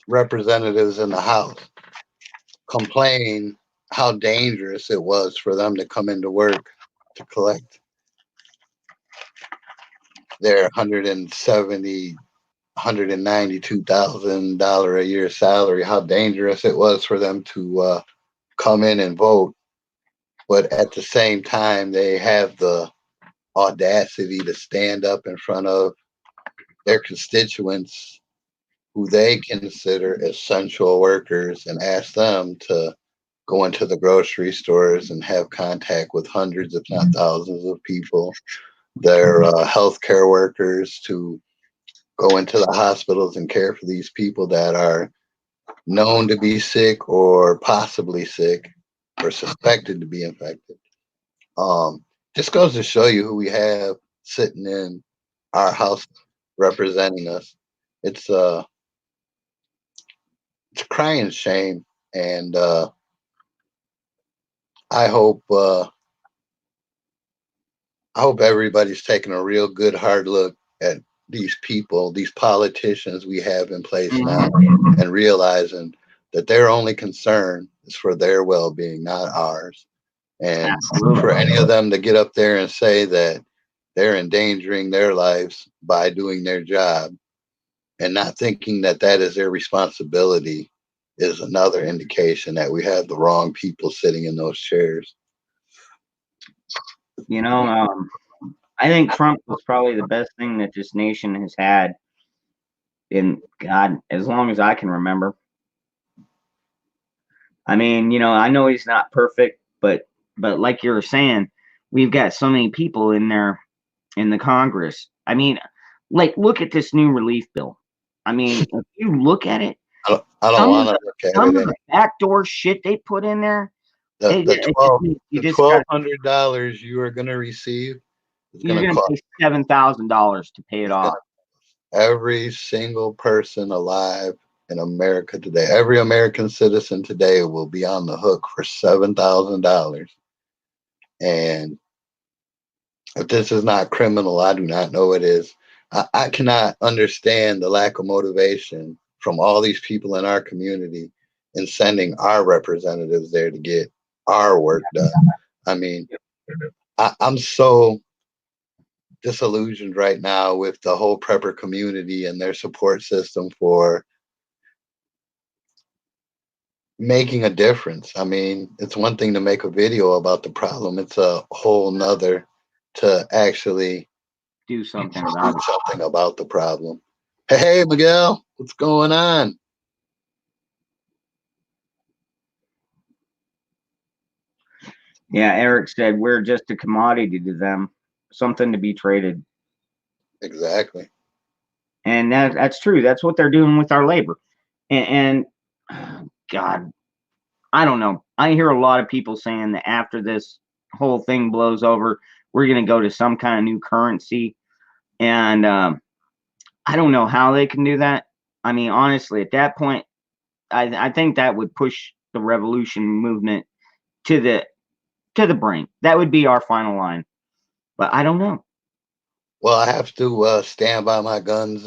representatives in the House complain how dangerous it was for them to come into work to collect their 170 $192,000 a year salary, how dangerous it was for them to come in and vote. But at the same time, they have the audacity to stand up in front of their constituents who they consider essential workers and ask them to go into the grocery stores and have contact with hundreds, if not thousands, of people. Their healthcare workers to go into the hospitals and care for these people that are known to be sick or possibly sick or suspected to be infected. Um, just goes to show you who we have sitting in our house representing us. It's it's a crying shame, and I hope I hope everybody's taking a real good hard look at these people, these politicians we have in place now, and realizing that their only concern is for their well-being, not ours. And for Absolutely. any of them to get up there and say that they're endangering their lives by doing their job and not thinking that that is their responsibility is another indication that we have the wrong people sitting in those chairs. You know, I think Trump was probably the best thing that this nation has had in God as long as I can remember. I mean, I know he's not perfect, but like you were saying, we've got so many people in there in the Congress. I mean, like look at this new relief bill. I mean, if you look at it, I don't some of want to the look at some it of anymore. the backdoor shit they put in there, The the twelve you the just got $1,200 you are going to receive is going you're to gonna cost pay $7,000 to pay it is going off. every single person alive in America today. Every American citizen today will be on the hook for $7,000. And if this is not criminal, I do not know what is. I cannot understand the lack of motivation from all these people in our community in sending our representatives there to get our work done. I mean, I'm so disillusioned right now with the whole prepper community and their support system for making a difference. I mean, it's one thing to make a video about the problem. It's a whole nother to actually Do something do about it. something about the problem. Hey, Miguel, what's going on? Yeah, Eric said we're just a commodity to them, something to be traded. Exactly. And that's true. That's what they're doing with our labor. And God, I don't know. I hear a lot of people saying that after this whole thing blows over, we're going to go to some kind of new currency. And I don't know how they can do that. I mean, honestly, at that point, I think that would push the revolution movement to the brink. That would be our final line. But I don't know. Well, I have to stand by my guns,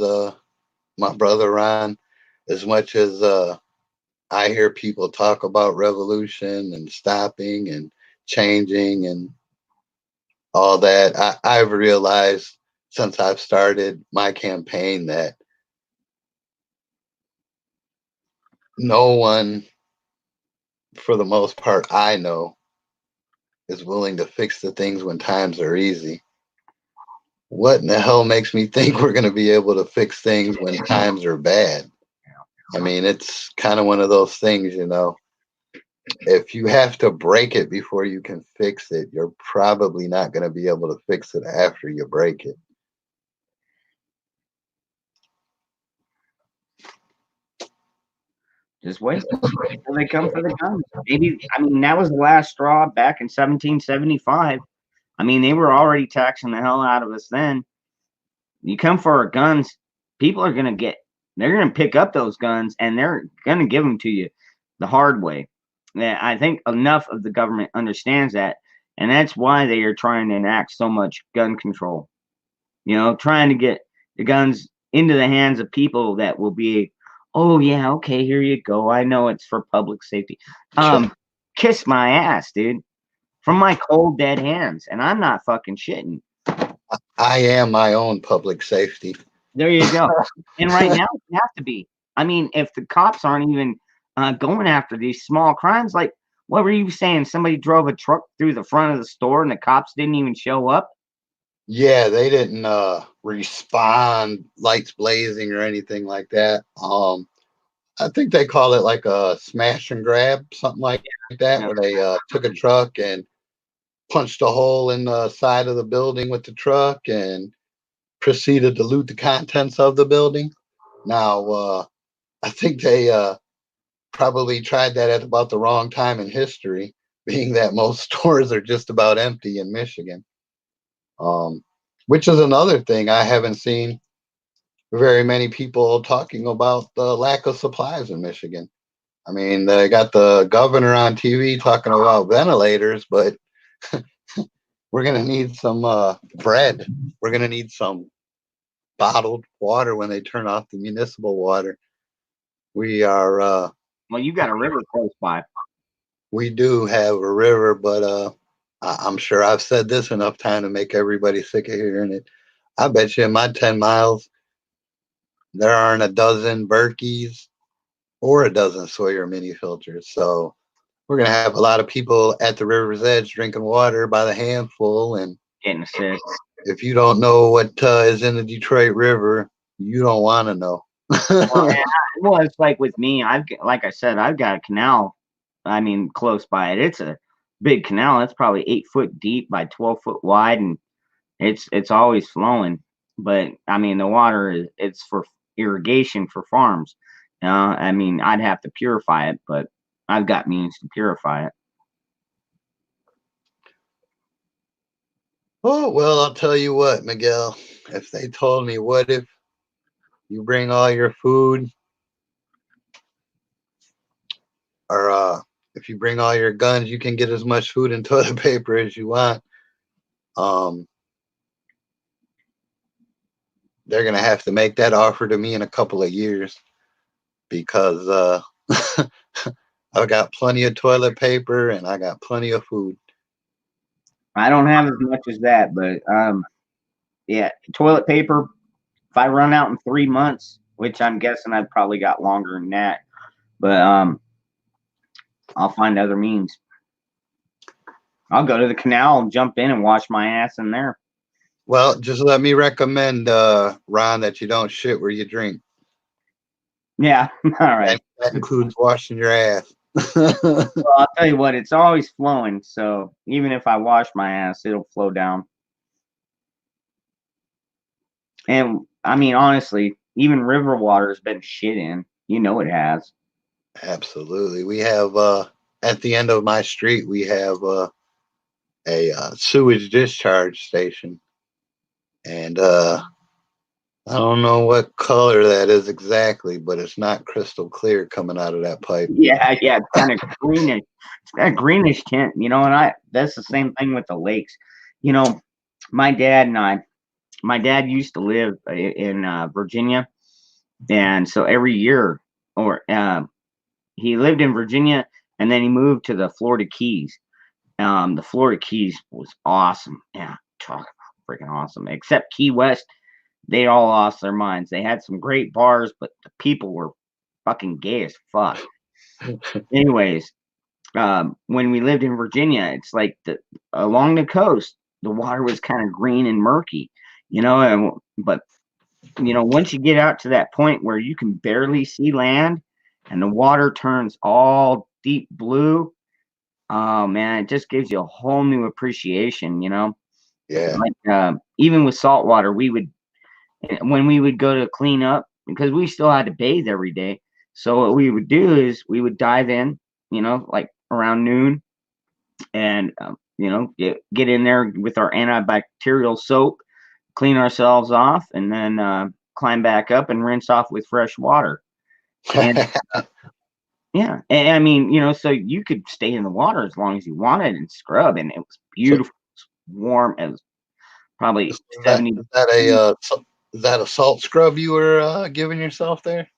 my brother Ron, as much as I hear people talk about revolution and stopping and changing and all that. I've realized since I've started my campaign that no one, for the most part, I know, is willing to fix the things when times are easy. What in the hell makes me think we're going to be able to fix things when times are bad? I mean, it's kind of one of those things, you know. If you have to break it before you can fix it, you're probably not going to be able to fix it after you break it. Just wait till they come for the guns. Maybe, I mean, that was the last straw back in 1775. I mean, they were already taxing the hell out of us then. You come for our guns, people are gonna they're gonna pick up those guns and they're gonna give them to you the hard way. Yeah, I think enough of the government understands that, and that's why they are trying to enact so much gun control. You know, trying to get the guns into the hands of people that will be, oh yeah, okay, here you go. I know it's for public safety. Um, Kiss my ass, dude, from my cold dead hands, and I'm not fucking shitting. I am my own public safety. There you go. And right now, you have to be. I mean, if the cops aren't even going after these small crimes, like what were you saying? Somebody drove a truck through the front of the store and the cops didn't even show up? Yeah, they didn't respond, lights blazing or anything like that. I think they call it like a smash and grab, something like that, where Yeah. they took a truck and punched a hole in the side of the building with the truck and proceeded to loot the contents of the building. Now, I think they probably tried that at about the wrong time in history, being that most stores are just about empty in Michigan. Um, which is another thing I haven't seen very many people talking about the lack of supplies in Michigan. I mean, they got the governor on TV talking about ventilators, but we're going to need some bread. We're going to need some bottled water when they turn off the municipal water. We are, Well, you got a river close by. we do have a river, but I'm sure I've said this enough time to make everybody sick of hearing it. I bet you in my 10 miles, there aren't a dozen Berkeys or a dozen Sawyer mini filters. So we're going to have a lot of people at the river's edge drinking water by the handful. And Getting sick. if you don't know what is in the Detroit River, you don't want to know. Well, well, it's like with me. Like I said, I've got a canal. I mean, close by it. It's a big canal. It's probably 8 foot deep by 12 foot wide, and it's always flowing. But I mean, the water is it's for irrigation for farms. I mean, I'd have to purify it, but I've got means to purify it. Oh, well, I'll tell you what, Miguel. If they told me, what if you bring all your food, or if you bring all your guns, you can get as much food and toilet paper as you want. Um, they're gonna have to make that offer to me in a couple of years because I've got plenty of toilet paper and I got plenty of food. I don't have as much as that, but yeah, toilet paper. If I run out in 3 months, which I'm guessing I've probably got longer than that, but I'll find other means. I'll go to the canal and jump in and wash my ass in there. Well, just let me recommend, Ron, that you don't shit where you drink. Yeah, all right. That includes washing your ass. Well, I'll tell you what, it's always flowing. So even if I wash my ass, it'll flow down. And I mean, honestly, even river water has been shit in. You know it has. Absolutely. We have at the end of my street, we have a sewage discharge station, and I don't know what color that is exactly, but it's not crystal clear coming out of that pipe. Yeah, yeah, it's kind of greenish. It's got a greenish tint, you know, and that's the same thing with the lakes. You know, my dad and I, my dad used to live in Virginia, and so every year, or he lived in Virginia, and then he moved to the Florida Keys. The Florida Keys was awesome. Yeah, talk about freaking awesome. Except Key West, they all lost their minds. They had some great bars, but the people were fucking gay as fuck. Anyways, when we lived in Virginia, it's like along the coast, the water was kind of green and murky, you know. But you know, once you get out to that point where you can barely see land, and the water turns all deep blue, oh man, it just gives you a whole new appreciation, you know. Yeah. Like even with salt water, we would when we would go to clean up because we still had to bathe every day. So what we would do is we would dive in, you know, like around noon, and you know, get in there with our antibacterial soap, clean ourselves off, and then climb back up and rinse off with fresh water. And yeah, and I mean, you know, so you could stay in the water as long as you wanted and scrub, and it was So beautiful, it was warm. It was probably is that 70 is that a degrees. is that a salt scrub you were giving yourself there?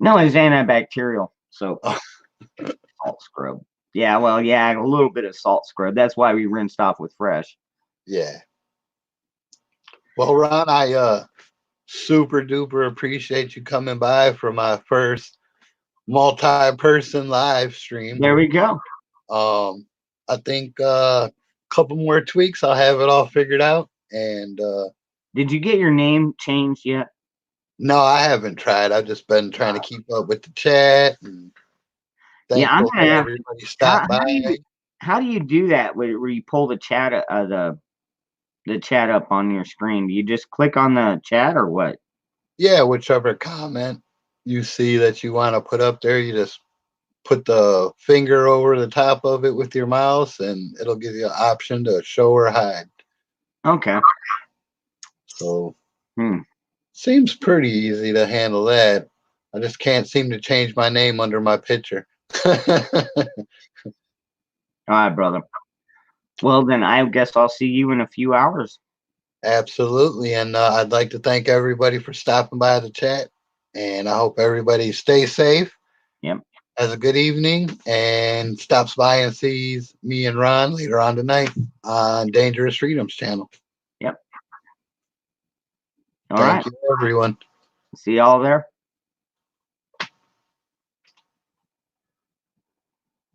No, it's antibacterial, so Oh, salt scrub. Yeah, well, yeah, a little bit of salt scrub. That's why we rinsed off with fresh. yeah. Well, Ron, I super duper appreciate you coming by for my first multi-person live stream. There we go. I think a couple more tweaks, I'll have it all figured out. And Did you get your name changed yet? no, I haven't tried. I've just been trying to keep up with the chat and Yeah, I'm thankful gonna that have to. everybody How stopped how do you by. how do you do that where you pull the chat the chat up on your screen? Do you just click on the chat or what? Yeah, whichever comment you see that you want to put up there, you just put the finger over the top of it with your mouse, and it'll give you an option to show or hide. Okay. So Hmm. seems pretty easy to handle that. I just can't seem to change my name under my picture. All right, brother. Well, then I guess I'll see you in a few hours. Absolutely. And I'd like to thank everybody for stopping by the chat. And I hope everybody stays safe, Yep. has a good evening, and stops by and sees me and Ron later on tonight on Dangerous Freedoms channel. Yep. All right. Thank you, everyone. See y'all there.